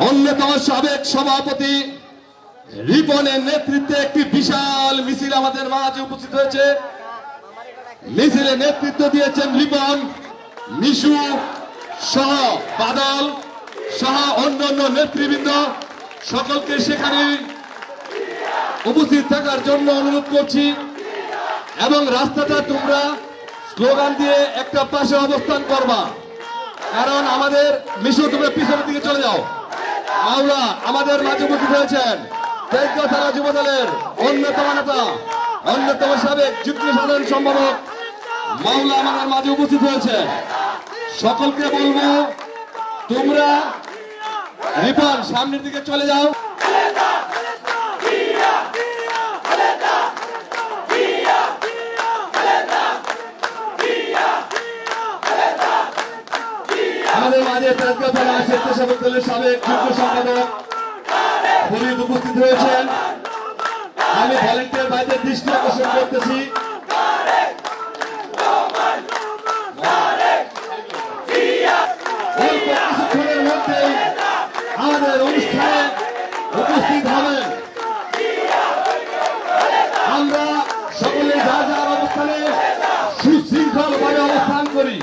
অন্যতম সাবেক সভাপতি রিপনের নেতৃত্বে একটি বিশাল মিছিল আমাদের মাঝে উপস্থিত হয়েছে। মিছিলে নেতৃত্ব দিয়েছেন রিপন, নিশু সহ বাদল সহ অন্যান্য নেতৃবৃন্দ। সকলকে সেখানে উপস্থিত থাকার জন্য অনুরোধ করছি এবং রাস্তাটা তোমরা স্লোগান দিয়ে একটা পাশে অবস্থান করবা, কারণ আমাদের মিশু তোমরা পিছনের দিকে চলে যাও। মাওলা আমাদের মাঝে উপস্থিত হয়েছেন তেজগাঁও থানা যুবদলের অন্যতম নেতা, অন্যতম সাবেক যুগ্ম সাধারণ সম্পাদক মাওলা আমাদের মাঝে উপস্থিত হয়েছে। সকলকে বলবো তোমরা রিপন সামনের দিকে চলে যাও। আমাদের মাঝে তেজগাঁও থানা স্বেচ্ছাসেবক দলের সাবেক যুগ্ম সম্পাদক ফরিদ উপস্থিত হয়েছেন। আমি ভলেন্টিয়ার ভাইদের দৃষ্টি আকর্ষণ করতেছি, অল্প কিছুক্ষণের মধ্যেই আমাদের অনুষ্ঠানে উপস্থিত হবেন। আমরা সকলে যা যার অবস্থানে সুশৃঙ্খল ভাবে অবস্থান করি।